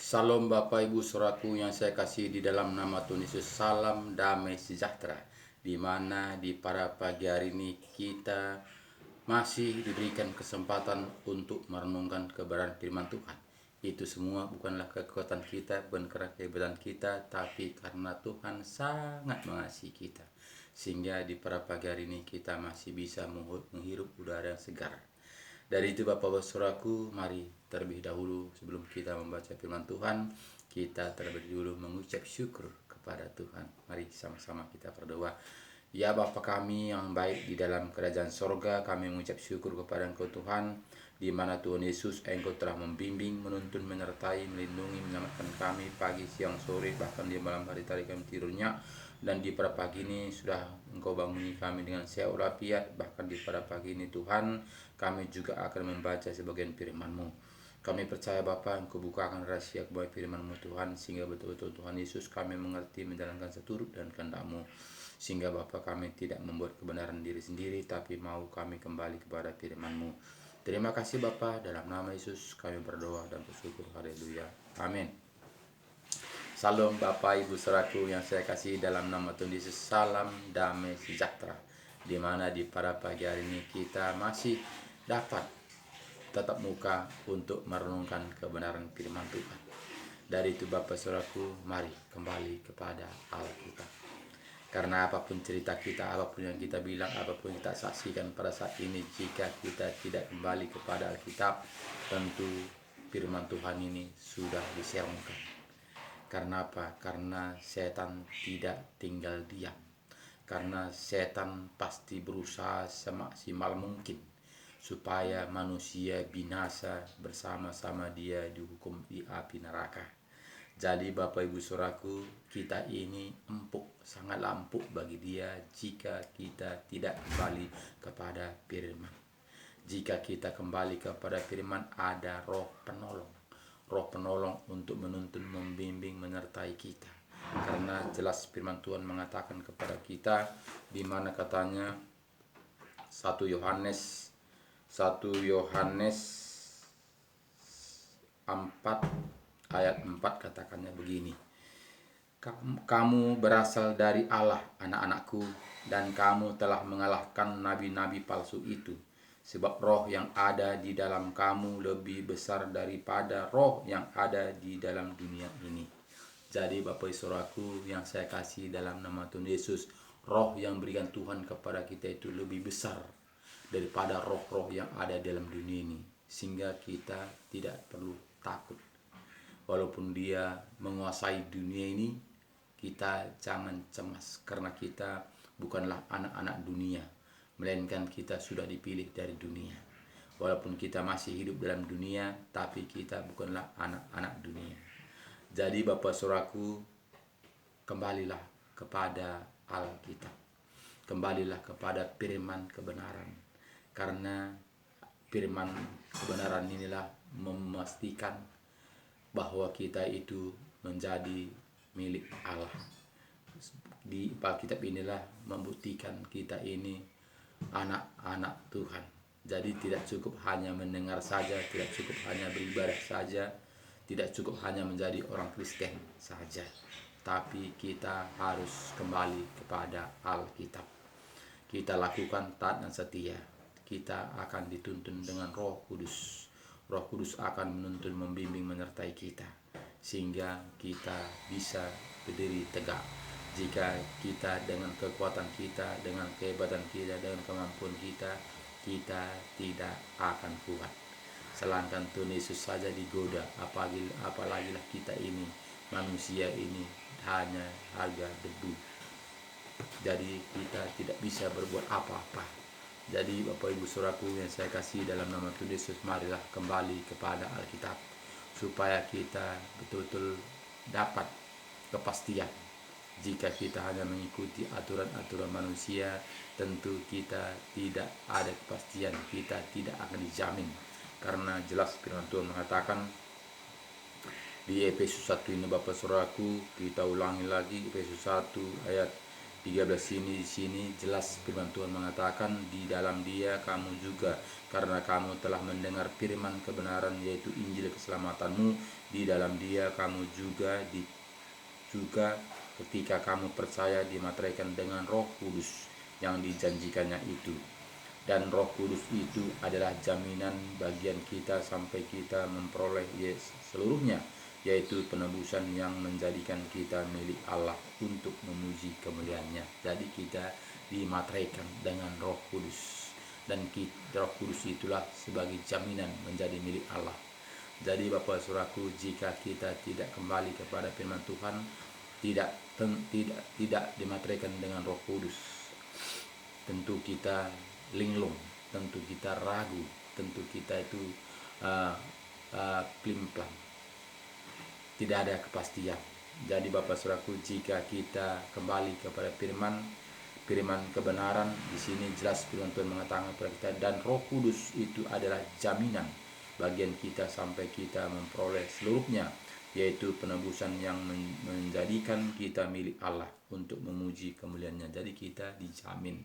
Salam Bapak Ibu Saudaraku yang saya kasih di dalam nama Tuhan Yesus. Salam damai sejahtera. Di mana di pada pagi hari ini kita masih diberikan kesempatan untuk merenungkan kebenaran firman Tuhan. Itu semua bukanlah kekuatan kita, bukan karena kehebatan kita, tapi karena Tuhan sangat mengasihi kita. Sehingga di pada pagi hari ini kita masih bisa menghirup udara yang segar. Dari itu Bapak Saudaraku, mari terlebih dahulu sebelum kita membaca firman Tuhan, kita terlebih dahulu mengucap syukur kepada Tuhan. Mari sama-sama kita berdoa. Ya Bapa kami yang baik di dalam kerajaan sorga, kami mengucap syukur kepada Engkau Tuhan, di mana Tuhan Yesus Engkau telah membimbing, menuntun, menyertai, melindungi, menyelamatkan kami pagi, siang, sore, bahkan di malam hari tadi kami tidurnya. Dan di pada pagi ini sudah Engkau banguni kami dengan sehat walafiat. Bahkan di pada pagi ini Tuhan, kami juga akan membaca sebagian firman-Mu. Kami percaya Bapa, Engkau bukakan rahasia kebenaran firman-Mu Tuhan, sehingga betul-betul Tuhan Yesus kami mengerti menjalankan seturut dan kehendak-Mu. Sehingga Bapa kami tidak membuat kebenaran diri sendiri, tapi mau kami kembali kepada firman-Mu. Terima kasih Bapa, dalam nama Yesus kami berdoa dan bersyukur. Haleluya. Amin. Salam Bapak Ibu Saudaraku yang saya kasih dalam nama Tuhan Yesus. Salam damai sejahtera. Di mana di pada pagi hari ini kita masih dapat tetap muka untuk merenungkan kebenaran firman Tuhan. Dari itu Bapak Saudaraku, mari kembali kepada Alkitab. Karena apapun cerita kita, apapun yang kita bilang, apapun yang kita saksikan pada saat ini, jika kita tidak kembali kepada Alkitab, tentu firman Tuhan ini sudah diserongkan. Karena apa? Karena setan tidak tinggal diam. Karena setan pasti berusaha semaksimal mungkin supaya manusia binasa bersama-sama dia dihukum di api neraka. Jadi Bapak Ibu Saudaraku, kita ini empuk, sangatlah empuk bagi dia jika kita tidak kembali kepada firman. Jika kita kembali kepada firman, ada roh penolong. Roh penolong untuk menuntun, membimbing, menyertai kita. Karena jelas firman Tuhan mengatakan kepada kita, di mana katanya 1 Yohanes 4 ayat 4 katakannya begini. Kamu berasal dari Allah, anak-anakku, dan kamu telah mengalahkan nabi-nabi palsu itu. Sebab roh yang ada di dalam kamu lebih besar daripada roh yang ada di dalam dunia ini. Jadi Bapak Saudaraku yang saya kasih dalam nama Tuhan Yesus, roh yang berikan Tuhan kepada kita itu lebih besar daripada roh-roh yang ada dalam dunia ini. Sehingga kita tidak perlu takut. Walaupun dia menguasai dunia ini, kita jangan cemas karena kita bukanlah anak-anak dunia, melainkan kita sudah dipilih dari dunia. Walaupun kita masih hidup dalam dunia, tapi kita bukanlah anak-anak dunia. Jadi Bapak Saudaraku, kembalilah kepada Alkitab. Kembalilah kepada firman kebenaran. Karena firman kebenaran inilah memastikan bahwa kita itu menjadi milik Allah. Di Alkitab inilah membuktikan kita ini anak-anak Tuhan. Jadi tidak cukup hanya mendengar saja, tidak cukup hanya beribadah saja, tidak cukup hanya menjadi orang Kristen saja, tapi kita harus kembali kepada Alkitab. Kita lakukan taat dan setia, kita akan dituntun dengan Roh Kudus. Roh Kudus akan menuntun, membimbing, menyertai kita, sehingga kita bisa berdiri tegak. Jika kita dengan kekuatan kita, dengan kehebatan kita, dengan kemampuan kita, kita tidak akan kuat. Sedangkan Tuhan Yesus saja digoda, apalagi kita ini, manusia ini hanya harga debu. Jadi kita tidak bisa berbuat apa-apa. Jadi Bapak Ibu Saudaraku yang saya kasih dalam nama Tuhan Yesus, marilah kembali kepada Alkitab, supaya kita betul-betul dapat kepastian. Jika kita hanya mengikuti aturan-aturan manusia, tentu kita tidak ada kepastian, kita tidak akan dijamin. Karena jelas firman Tuhan mengatakan di Efesus 1 ini Bapak Saudaraku, kita ulangi lagi Efesus 1 ayat 13 di sini jelas firman Tuhan mengatakan di dalam Dia kamu juga, karena kamu telah mendengar firman kebenaran yaitu Injil keselamatanmu. Di dalam Dia kamu juga ketika kamu percaya dimateraikan dengan Roh Kudus yang dijanjikannya itu. Dan Roh Kudus itu adalah jaminan bagian kita sampai kita memperoleh seluruhnya, yaitu penebusan yang menjadikan kita milik Allah untuk memuji kemuliaannya. Jadi kita dimateraikan dengan Roh Kudus, dan Roh Kudus itulah sebagai jaminan menjadi milik Allah. Jadi Bapak Saudaraku, jika kita tidak kembali kepada firman Tuhan, tidak dimateraikan dengan Roh Kudus, tentu kita linglung, tentu kita ragu, tentu kita itu plim-plam, tidak ada kepastian. Jadi Bapak Saudaraku, jika kita kembali kepada firman kebenaran, di sini jelas firman Tuhan mengatakan kepada kita, dan Roh Kudus itu adalah jaminan bagian kita sampai kita memperoleh seluruhnya, yaitu penebusan yang menjadikan kita milik Allah untuk memuji kemuliaannya. Jadi kita dijamin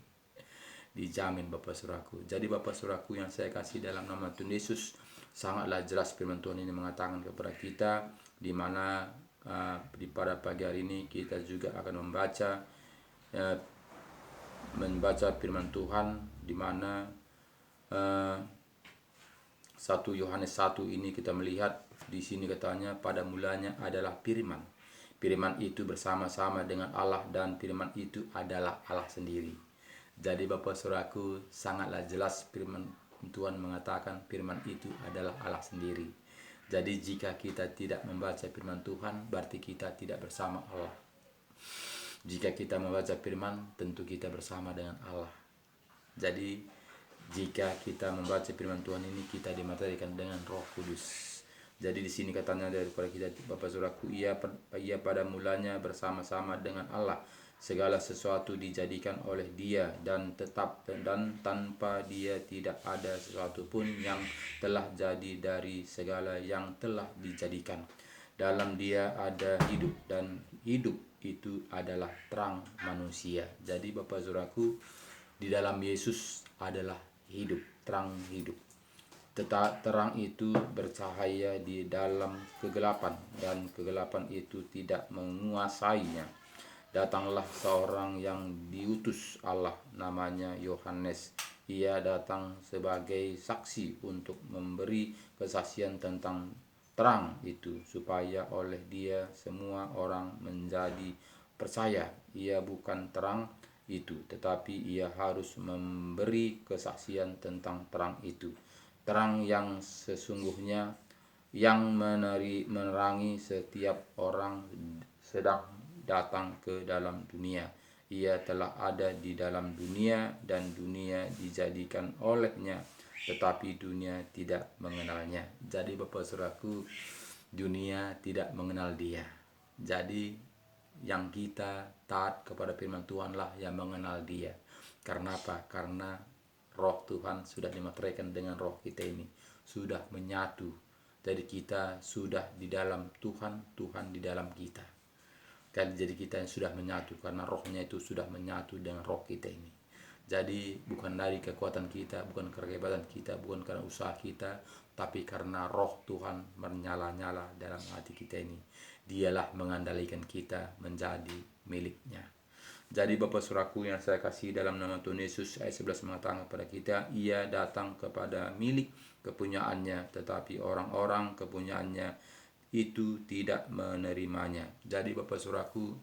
Bapak Saudaraku. Jadi Bapak Saudaraku yang saya kasih dalam nama Tuhan Yesus, sangatlah jelas firman Tuhan ini mengatakan kepada kita, di mana pada pagi hari ini kita juga akan membaca firman Tuhan, di mana 1 Yohanes 1 ini kita melihat di sini katanya, pada mulanya adalah firman. Firman itu bersama-sama dengan Allah, dan firman itu adalah Allah sendiri. Jadi Bapak Saudaraku, sangatlah jelas firman Tuhan mengatakan firman itu adalah Allah sendiri. Jadi jika kita tidak membaca firman Tuhan, berarti kita tidak bersama Allah. Jika kita membaca firman, tentu kita bersama dengan Allah. Jadi jika kita membaca firman Tuhan ini, kita dimateraikan dengan Roh Kudus. Jadi di sini katanya daripada kita, Bapak Saudaraku, ia pada mulanya bersama-sama dengan Allah. Segala sesuatu dijadikan oleh Dia, dan tanpa Dia tidak ada sesuatu pun yang telah jadi dari segala yang telah dijadikan. Dalam Dia ada hidup, dan hidup itu adalah terang manusia. Jadi Bapak Saudaraku, di dalam Yesus adalah hidup, terang hidup. Terang itu bercahaya di dalam kegelapan, dan kegelapan itu tidak menguasainya. Datanglah seorang yang diutus Allah, namanya Yohanes. Ia datang sebagai saksi untuk memberi kesaksian tentang terang itu, supaya oleh Dia semua orang menjadi percaya. Ia bukan terang itu, tetapi ia harus memberi kesaksian tentang terang itu. Terang yang sesungguhnya yang menerangi setiap orang sedang datang ke dalam dunia. Ia telah ada di dalam dunia, dan dunia dijadikan olehnya, tetapi dunia tidak mengenalnya. Jadi Bapak Saudaraku, dunia tidak mengenal Dia. Jadi yang kita taat kepada firman Tuhan lah yang mengenal Dia. Karena apa? Karena Roh Tuhan sudah dimateraikan dengan roh kita ini, sudah menyatu. Jadi kita sudah di dalam Tuhan, Tuhan di dalam kita. Jadi kita yang sudah menyatu, karena rohnya itu sudah menyatu dengan roh kita ini. Jadi bukan dari kekuatan kita, bukan kehebatan kita, bukan karena usaha kita, tapi karena roh Tuhan menyala-nyala dalam hati kita ini. Dialah mengandalkan kita menjadi miliknya. Jadi Bapak Saudaraku yang saya kasih dalam nama Tuhan Yesus, ayat 11 mengatakan kepada kita, ia datang kepada milik kepunyaannya, tetapi orang-orang kepunyaannya itu tidak menerimanya. Jadi Bapak Saudaraku,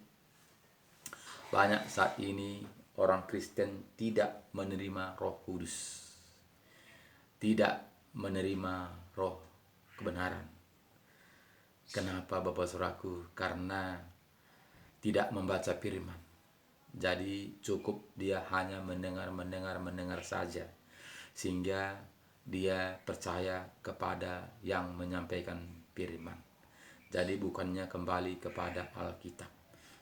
banyak saat ini orang Kristen tidak menerima Roh Kudus, tidak menerima roh kebenaran. Kenapa Bapak Saudaraku? Karena tidak membaca firman. Jadi cukup dia hanya mendengar saja, sehingga dia percaya kepada yang menyampaikan firman. Jadi bukannya kembali kepada Alkitab.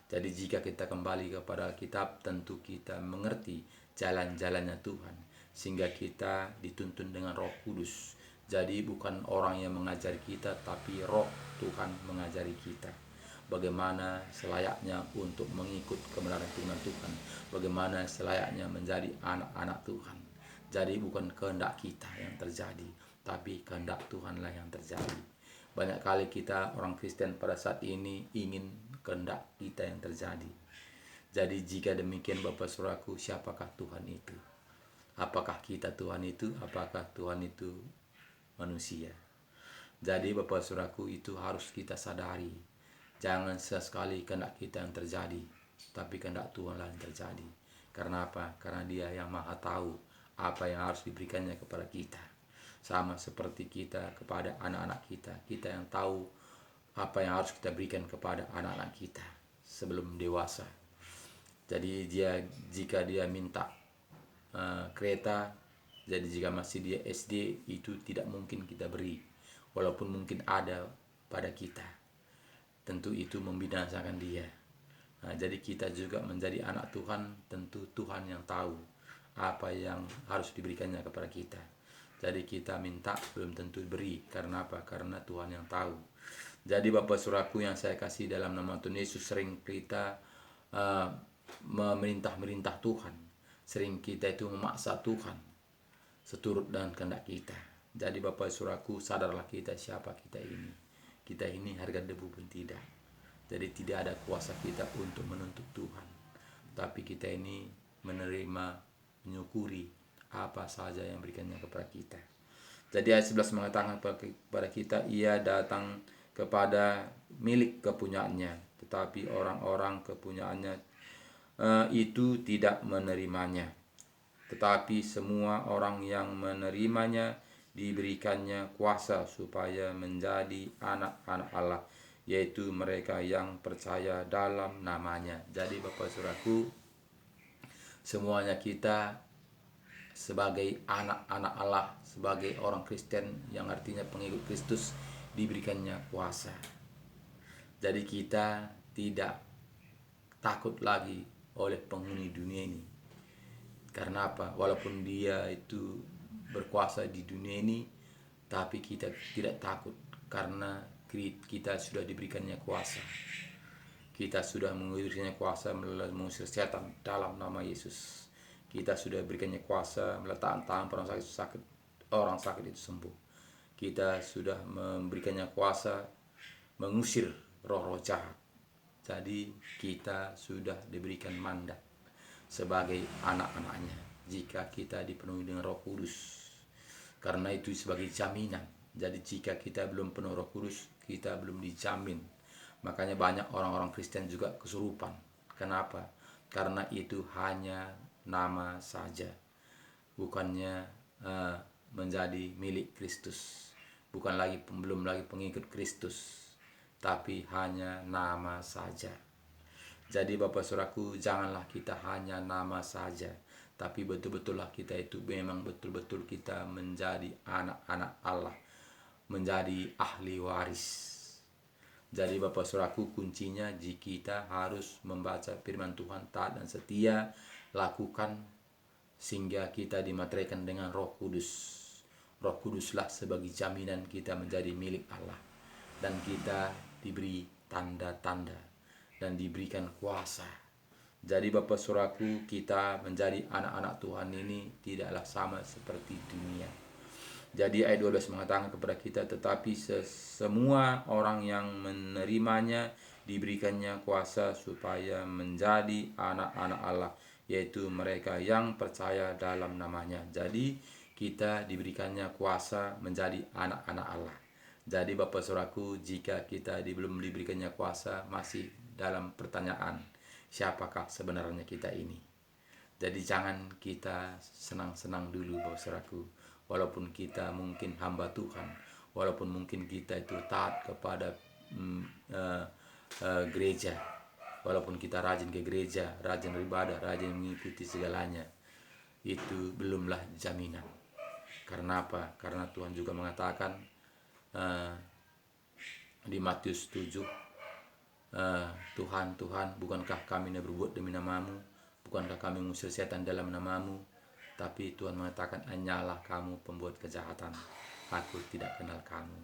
Jadi jika kita kembali kepada Alkitab, tentu kita mengerti jalan-jalannya Tuhan, sehingga kita dituntun dengan Roh Kudus. Jadi bukan orang yang mengajari kita, tapi Roh Tuhan mengajari kita. bagaimana selayaknya untuk mengikut kebenaran firman Tuhan, bagaimana selayaknya menjadi anak-anak Tuhan. Jadi bukan kehendak kita yang terjadi, tapi kehendak Tuhanlah yang terjadi. Banyak kali kita orang Kristen pada saat ini ingin kehendak kita yang terjadi. Jadi jika demikian Bapak Saudaraku, siapakah Tuhan itu? Apakah kita Tuhan itu? Apakah Tuhan itu manusia? Jadi Bapak Saudaraku, itu harus kita sadari. Jangan sesekali kehendak kita yang terjadi, tapi kehendak Tuhanlah yang terjadi. Karena apa? Karena Dia yang Maha tahu apa yang harus diberikannya kepada kita. Sama seperti kita kepada anak-anak kita. Kita yang tahu apa yang harus kita berikan kepada anak-anak kita sebelum dewasa. Jadi jika dia minta kereta, jadi jika masih dia SD, itu tidak mungkin kita beri, walaupun mungkin ada pada kita. Tentu itu membinasakan dia. Nah, jadi kita juga menjadi anak Tuhan, tentu Tuhan yang tahu apa yang harus diberikannya kepada kita. Jadi kita minta belum tentu beri. Karena apa? Karena Tuhan yang tahu. Jadi Bapak Saudaraku yang saya kasih dalam nama Tuhan Yesus, sering kita memerintah Tuhan. Sering kita itu memaksa Tuhan seturut dengan kehendak kita. Jadi Bapak Saudaraku, sadarlah kita siapa kita ini. Kita ini harga debu pun tidak. Jadi tidak ada kuasa kita untuk menuntut Tuhan. Tapi kita ini menerima, menyukuri apa saja yang berikannya kepada kita. Jadi ayat 11 mengatakan kepada kita, ia datang kepada milik kepunyaannya, tetapi orang-orang kepunyaannya itu tidak menerimanya. Tetapi semua orang yang menerimanya diberikannya kuasa supaya menjadi anak-anak Allah, yaitu mereka yang percaya dalam namanya. Jadi Bapak Saudaraku, semuanya kita sebagai anak-anak Allah, sebagai orang Kristen yang artinya pengikut Kristus, diberikannya kuasa. Jadi kita tidak takut lagi oleh penghuni dunia ini. Karena apa? Walaupun dia itu berkuasa di dunia ini, tapi kita tidak takut karena kita sudah diberikannya kuasa. Kita sudah mengusirnya kuasa mengusir setan dalam nama Yesus. Kita sudah berikannya kuasa meletakkan tangan orang sakit itu sembuh. Kita sudah memberikannya kuasa mengusir roh-roh jahat. Jadi kita sudah diberikan mandat sebagai anak-anaknya jika kita dipenuhi dengan Roh Kudus. Karena itu sebagai jaminan. Jadi jika kita belum penuh Roh Kudus, kita belum dijamin. Makanya banyak orang-orang Kristen juga kesurupan. Kenapa? Karena itu hanya nama saja, bukannya menjadi milik Kristus. Bukan lagi belum lagi pengikut Kristus, tapi hanya nama saja. Jadi Bapak Saudaraku, janganlah kita hanya nama saja, tapi betul-betullah kita itu memang betul-betul kita menjadi anak-anak Allah, menjadi ahli waris. Jadi Bapak Saudaraku, kuncinya jika kita harus membaca firman Tuhan taat dan setia, lakukan sehingga kita dimateraikan dengan Roh Kudus. Roh Kuduslah sebagai jaminan kita menjadi milik Allah, dan kita diberi tanda-tanda dan diberikan kuasa. Jadi Bapak Saudaraku, kita menjadi anak-anak Tuhan ini tidaklah sama seperti dunia. Jadi ayat 12 mengatakan kepada kita, tetapi semua orang yang menerimanya diberikannya kuasa supaya menjadi anak-anak Allah, yaitu mereka yang percaya dalam namanya. Jadi kita diberikannya kuasa menjadi anak-anak Allah. Jadi Bapak Saudaraku, jika kita belum diberikannya kuasa, masih dalam pertanyaan, siapakah sebenarnya kita ini? Jadi jangan kita senang-senang dulu Bapak Saudaraku. Walaupun kita mungkin hamba Tuhan, walaupun mungkin kita itu taat kepada gereja, walaupun kita rajin ke gereja, rajin beribadah, rajin mengikuti segalanya, itu belumlah jaminan. Karena apa? Karena Tuhan juga mengatakan di Matius 7, Tuhan, Tuhan, bukankah kami berbuat demi namamu? Bukankah kami mengusir setan dalam namamu? Tapi Tuhan mengatakan, hanyalah kamu pembuat kejahatan, aku tidak kenal kamu.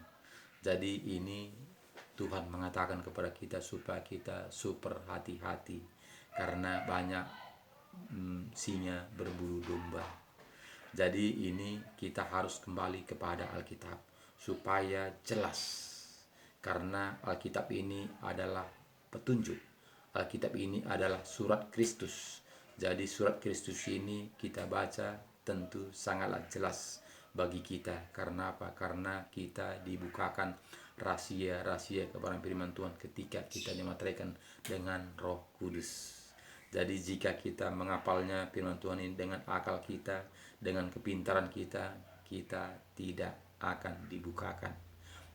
Jadi ini Tuhan mengatakan kepada kita supaya kita super hati-hati karena banyak singa berburu domba. Jadi ini kita harus kembali kepada Alkitab supaya jelas. Karena Alkitab ini adalah petunjuk. Alkitab ini adalah surat Kristus. Jadi surat Kristus ini kita baca tentu sangatlah jelas bagi kita. Karena apa? Karena kita dibukakan rahasia-rahasia kebenaran firman Tuhan ketika kita dimateraikan dengan Roh Kudus. Jadi jika kita menghafalnya firman Tuhan ini dengan akal kita, dengan kepintaran kita, kita tidak akan dibukakan.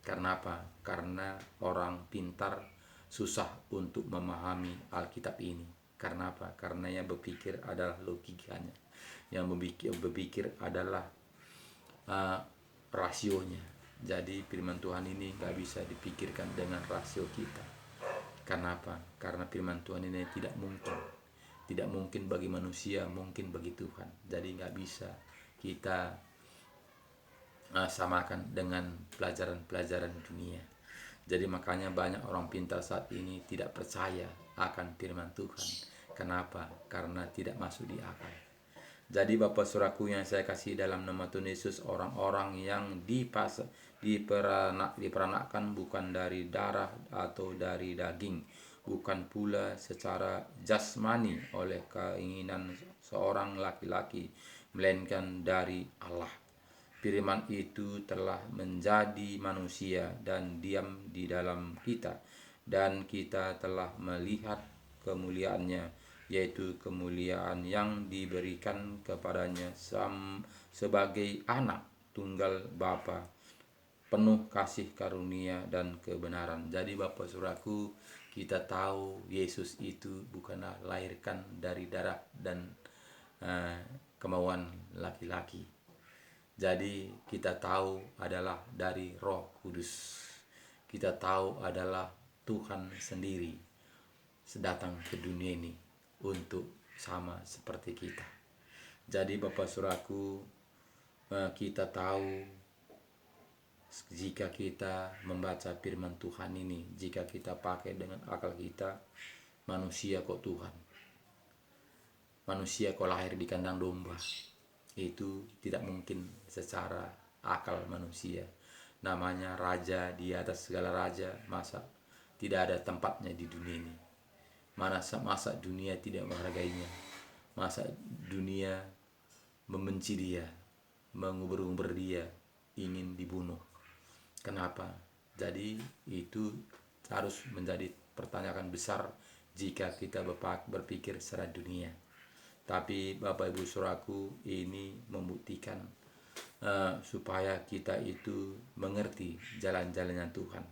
Karena apa? Karena orang pintar susah untuk memahami Alkitab ini. Karena apa? Karena yang berpikir adalah logikanya. Yang berpikir adalah rasionya. Jadi firman Tuhan ini gak bisa dipikirkan dengan rasio kita. Karena apa? Karena firman Tuhan ini tidak mungkin. Tidak mungkin bagi manusia, mungkin bagi Tuhan. Jadi nggak bisa kita samakan dengan pelajaran-pelajaran dunia. Jadi makanya banyak orang pintar saat ini tidak percaya akan firman Tuhan. Kenapa? Karena tidak masuk di akal. Jadi Bapak Saudaraku yang saya kasih dalam nama Tuhan Yesus, orang-orang yang diperanakkan bukan dari darah atau dari daging, bukan pula secara jasmani oleh keinginan seorang laki-laki, melainkan dari Allah. Firman itu telah menjadi manusia dan diam di dalam kita, dan kita telah melihat kemuliaannya, yaitu kemuliaan yang diberikan kepadanya sebagai anak tunggal Bapa, penuh kasih karunia dan kebenaran. Jadi Bapak Saudaraku, kita tahu Yesus itu bukanlah lahirkan dari darah dan kemauan laki-laki. Jadi kita tahu adalah dari Roh Kudus. Kita tahu adalah Tuhan sendiri sedatang ke dunia ini untuk sama seperti kita. Jadi Bapak Saudaraku, kita tahu jika kita membaca firman Tuhan ini, jika kita pakai dengan akal kita, manusia kok Tuhan, manusia kok lahir di kandang domba, itu tidak mungkin secara akal manusia. Namanya raja di atas segala raja, masa tidak ada tempatnya di dunia ini? Masa dunia tidak menghargainya? Masa dunia membenci dia, mengubur-ubur dia, ingin dibunuh? Kenapa? Jadi itu harus menjadi pertanyaan besar jika kita berpikir secara dunia. Tapi Bapak Ibu Saudaraku, ini membuktikan supaya kita itu mengerti jalan-jalannya Tuhan.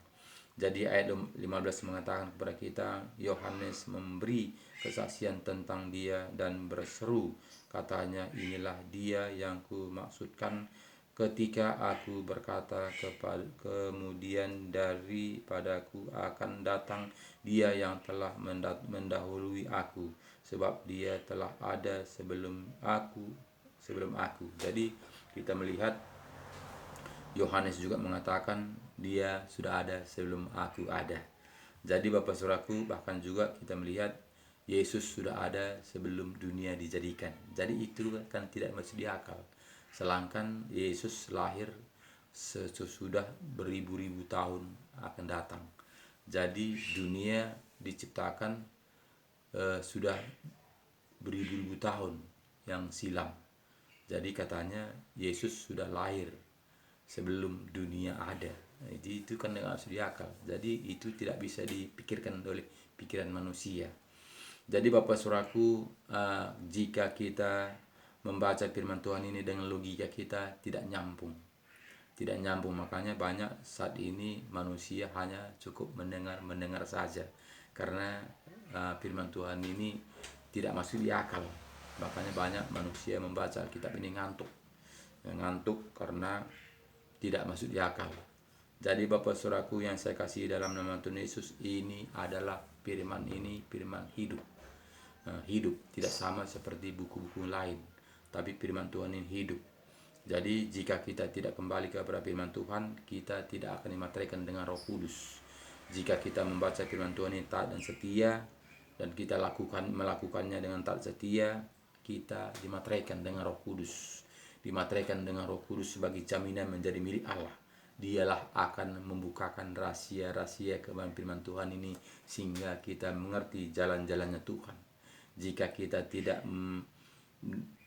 Jadi ayat 15 mengatakan kepada kita, Yohanes memberi kesaksian tentang dia dan berseru, katanya, inilah dia yang ku maksudkan ketika aku berkata kemudian daripadaku akan datang dia yang telah mendahului aku, sebab dia telah ada sebelum aku. Jadi kita melihat Yohanes juga mengatakan dia sudah ada sebelum aku ada. Jadi Bapak Saudaraku, bahkan juga kita melihat Yesus sudah ada sebelum dunia dijadikan. Jadi itu kan tidak masuk di akal. Sedangkan Yesus lahir sesudah beribu-ribu tahun akan datang. Jadi dunia diciptakan sudah beribu-ribu tahun yang silam. Jadi katanya Yesus sudah lahir sebelum dunia ada. Jadi itu kan tidak masuk di akal. Jadi itu tidak bisa dipikirkan oleh pikiran manusia. Jadi Bapak Saudaraku, jika kita membaca firman Tuhan ini dengan logika kita tidak nyambung. Makanya banyak saat ini manusia hanya cukup mendengar saja. Karena firman Tuhan ini tidak masuk di akal. Makanya banyak manusia membaca kitab ini ngantuk karena tidak masuk di akal. Jadi Bapak Saudaraku yang saya kasih dalam nama Tuhan Yesus, ini adalah firman hidup. Hidup tidak sama seperti buku-buku lain, tapi firman Tuhan ini hidup. Jadi jika kita tidak kembali kepada firman Tuhan, kita tidak akan dimateraikan dengan Roh Kudus. Jika kita membaca firman Tuhan ini taat dan setia, dan kita melakukannya dengan taat setia, kita dimateraikan dengan Roh Kudus. Dimateraikan dengan Roh Kudus sebagai jaminan menjadi milik Allah. Dialah akan membukakan rahasia-rahasia kebenaran firman Tuhan ini sehingga kita mengerti jalan-jalannya Tuhan. Jika kita tidak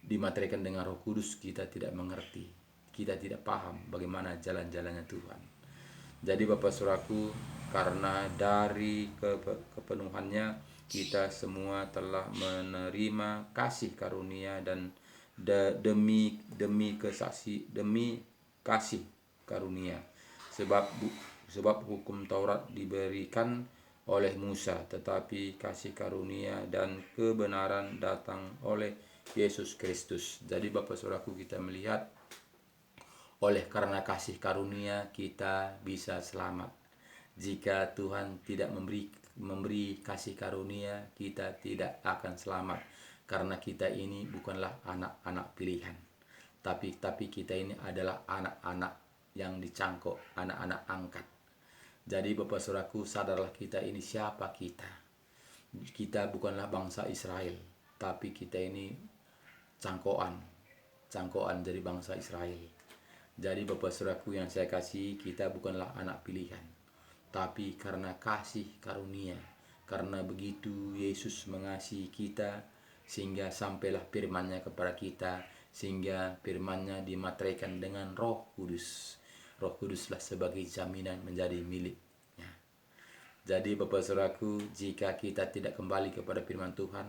dimaterikan dengan Roh Kudus, kita tidak mengerti, kita tidak paham bagaimana jalan-jalannya Tuhan. Jadi Bapak Saudaraku, karena dari kepenuhannya kita semua telah menerima kasih karunia dan demi kasih karunia. Sebab hukum Taurat diberikan oleh Musa, tetapi kasih karunia dan kebenaran datang oleh Yesus Kristus. Jadi Bapak Saudaraku, kita melihat oleh karena kasih karunia kita bisa selamat. Jika Tuhan tidak memberi kasih karunia, kita tidak akan selamat. Karena kita ini bukanlah anak-anak pilihan. Tapi kita ini adalah anak-anak yang dicangkok, anak-anak angkat. Jadi Bapak Saudaraku, sadarlah kita ini siapa kita. Kita bukanlah bangsa Israel, tapi kita ini cangkokan dari bangsa Israel. Jadi Bapak Saudaraku yang saya kasih, kita bukanlah anak pilihan, tapi karena kasih karunia. Karena begitu Yesus mengasihi kita, sehingga sampailah firman-Nya kepada kita, sehingga firman-Nya dimateraikan dengan Roh Kudus. Roh Kuduslah sebagai jaminan menjadi miliknya. Jadi Bapak Saudaraku, jika kita tidak kembali kepada firman Tuhan,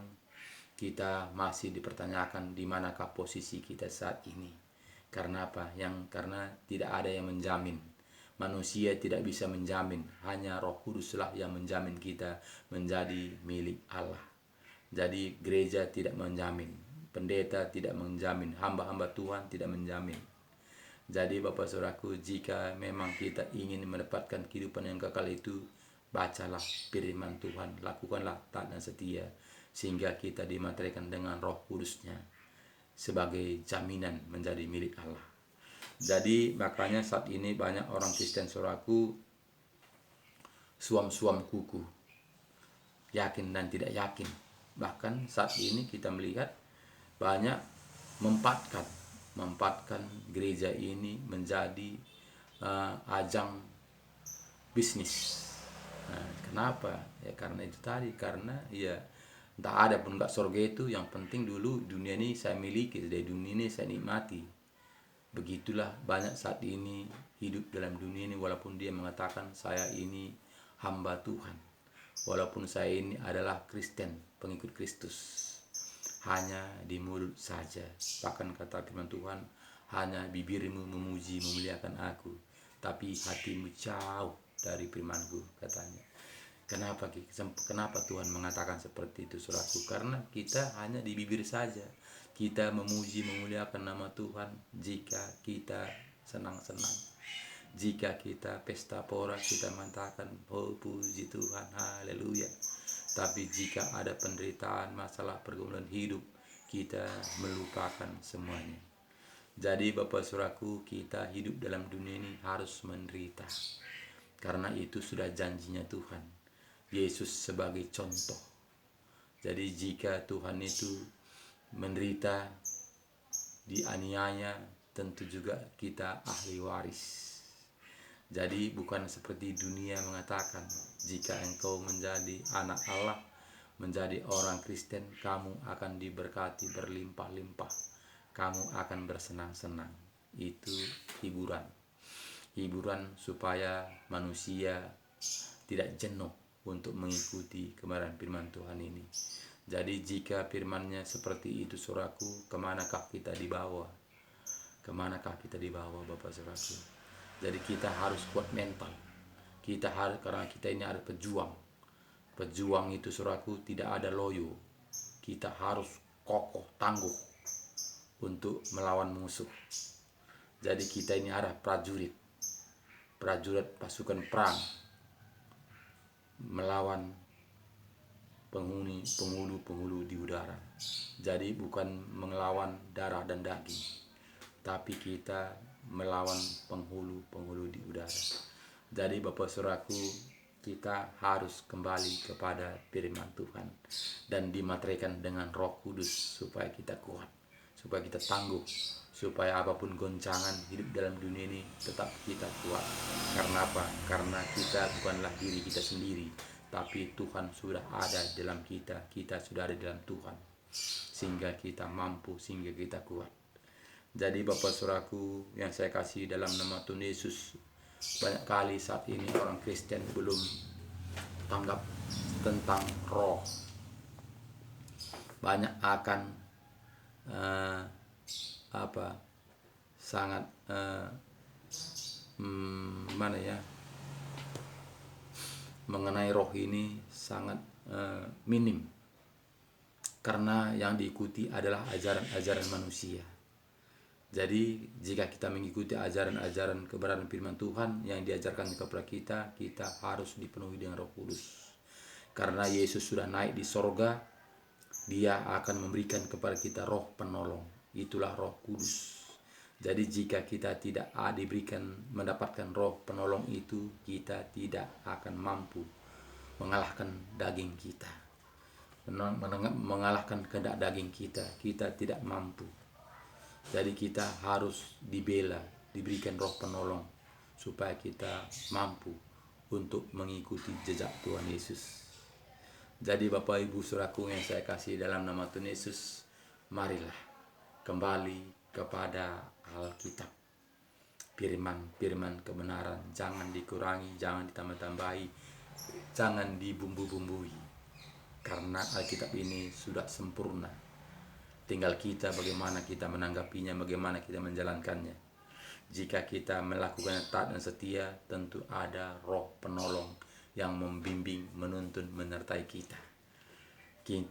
kita masih dipertanyakan di manakah posisi kita saat ini. Karena apa? Karena tidak ada yang menjamin. Manusia tidak bisa menjamin, hanya Roh Kuduslah yang menjamin kita menjadi milik Allah. Jadi gereja tidak menjamin, pendeta tidak menjamin, hamba-hamba Tuhan tidak menjamin. Jadi Bapak Saudaraku, jika memang kita ingin mendapatkan kehidupan yang kekal itu, bacalah firman Tuhan, lakukanlah taat dan setia, sehingga kita dimateraikan dengan Roh Kudus-Nya sebagai jaminan menjadi milik Allah. Jadi makanya saat ini banyak orang Kristen Saudaraku suam-suam kuku, yakin dan tidak yakin. Bahkan saat ini kita melihat banyak mempatkan gereja ini menjadi ajang bisnis. Nah, kenapa? Ya karena itu tadi, karena ya entah ada pun enggak surga itu, yang penting dulu dunia ini saya miliki, dari dunia ini saya nikmati. Begitulah banyak saat ini hidup dalam dunia ini, walaupun dia mengatakan saya ini hamba Tuhan, walaupun saya ini adalah Kristen, pengikut Kristus, hanya di mulut saja. Bahkan kata firman Tuhan, hanya bibirmu memuji memuliakan aku, tapi hatimu jauh dari firman-Ku, katanya. Kenapa Tuhan mengatakan seperti itu, saudaraku? Karena kita hanya di bibir saja. Kita memuji memuliakan nama Tuhan jika kita senang-senang. Jika kita pesta pora, kita mengatakan, oh puji Tuhan, haleluya. Tapi jika ada penderitaan, masalah, pergumulan hidup, kita melupakan semuanya. Jadi Bapak Saudaraku, kita hidup dalam dunia ini harus menderita. Karena itu sudah janjinya Tuhan. Yesus sebagai contoh. Jadi jika Tuhan itu menderita, dianiaya, tentu juga kita ahli waris. Jadi bukan seperti dunia mengatakan, jika engkau menjadi anak Allah, menjadi orang Kristen, kamu akan diberkati berlimpah-limpah, kamu akan bersenang-senang. Itu hiburan supaya manusia tidak jenuh untuk mengikuti kebenaran firman Tuhan ini. Jadi jika firman-Nya seperti itu, saudaraku, kemanakah kita dibawa? Kemanakah kita dibawa, Bapak Saudaraku? Jadi kita harus kuat mental. Kita harus, karena kita ini ada pejuang. Pejuang itu, saudaraku, tidak ada loyo. Kita harus kokoh, tangguh untuk melawan musuh. Jadi kita ini ada prajurit pasukan perang melawan penghulu di udara. Jadi bukan melawan darah dan daging, tapi kita melawan penghulu di udara. Jadi Bapak Saudaraku, kita harus kembali kepada firman Tuhan dan dimateraikan dengan Roh Kudus supaya kita kuat, supaya kita tangguh, supaya apapun goncangan hidup dalam dunia ini tetap kita kuat. Karena apa? Karena kita bukanlah diri kita sendiri, tapi Tuhan sudah ada dalam kita, kita sudah ada dalam Tuhan, sehingga kita mampu, sehingga kita kuat. Jadi Bapak Saudaraku yang saya kasih dalam nama Tuhan Yesus, banyak kali saat ini orang Kristen belum tanggap tentang roh. Banyak akan sangat mengenai roh ini sangat minim, karena yang diikuti adalah ajaran-ajaran manusia. Jadi jika kita mengikuti ajaran-ajaran kebenaran firman Tuhan yang diajarkan kepada kita, kita harus dipenuhi dengan Roh Kudus. Karena Yesus sudah naik di sorga, Dia akan memberikan kepada kita roh penolong, itulah Roh Kudus. Jadi jika kita tidak mendapatkan roh penolong itu, kita tidak akan mampu mengalahkan daging kita, mengalahkan kehendak daging kita. Kita tidak mampu. Jadi kita harus dibela, diberikan roh penolong supaya kita mampu untuk mengikuti jejak Tuhan Yesus. Jadi Bapak Ibu Saudaraku yang saya kasih dalam nama Tuhan Yesus, marilah kembali kepada Alkitab. Firman kebenaran, jangan dikurangi, jangan ditambah-tambahi, jangan dibumbu-bumbui. Karena Alkitab ini sudah sempurna. Tinggal kita bagaimana kita menanggapinya, bagaimana kita menjalankannya. Jika kita melakukannya taat dan setia, tentu ada roh penolong yang membimbing, menuntun, menyertai kita.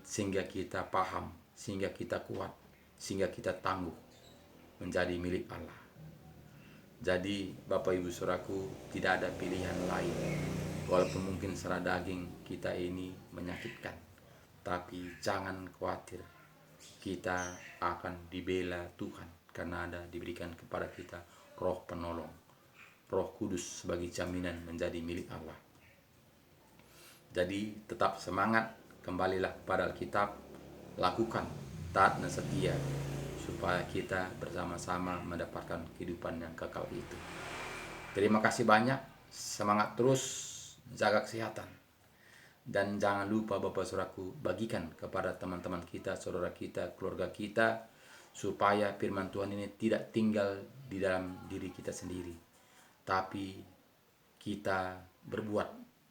Sehingga kita paham, sehingga kita kuat, sehingga kita tangguh menjadi milik Allah. Jadi Bapak Ibu Saudaraku, tidak ada pilihan lain. Walaupun mungkin secara daging kita ini menyakitkan, tapi jangan khawatir. Kita akan dibela Tuhan karena ada diberikan kepada kita roh penolong, Roh Kudus sebagai jaminan menjadi milik Allah. Jadi tetap semangat, kembalilah kepada Alkitab, lakukan taat dan setia supaya kita bersama-sama mendapatkan kehidupan yang kekal itu. Terima kasih banyak, semangat terus, jaga kesehatan. Dan jangan lupa Bapak Saudaraku, bagikan kepada teman-teman kita, saudara kita, keluarga kita, supaya firman Tuhan ini tidak tinggal di dalam diri kita sendiri, tapi kita berbuat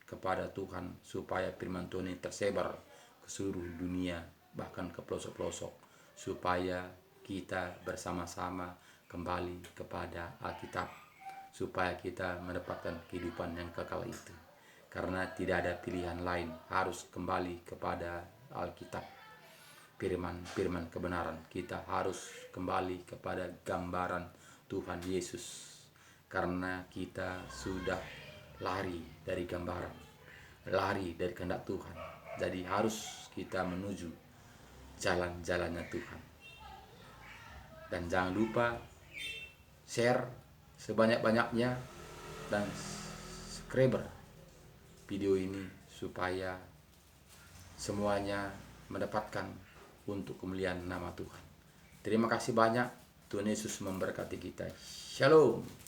kepada Tuhan supaya firman Tuhan ini tersebar ke seluruh dunia, bahkan ke pelosok-pelosok, supaya kita bersama-sama kembali kepada Alkitab, supaya kita mendapatkan kehidupan yang kekal itu. Karena tidak ada pilihan lain, harus kembali kepada Alkitab, firman kebenaran. Kita harus kembali kepada gambaran Tuhan Yesus, karena kita sudah lari dari gambaran, lari dari kehendak Tuhan. Jadi harus kita menuju jalan-jalannya Tuhan. Dan jangan lupa share sebanyak-banyaknya dan subscribe video ini supaya semuanya mendapatkan untuk kemuliaan nama Tuhan. Terima kasih banyak. Tuhan Yesus memberkati kita. Shalom.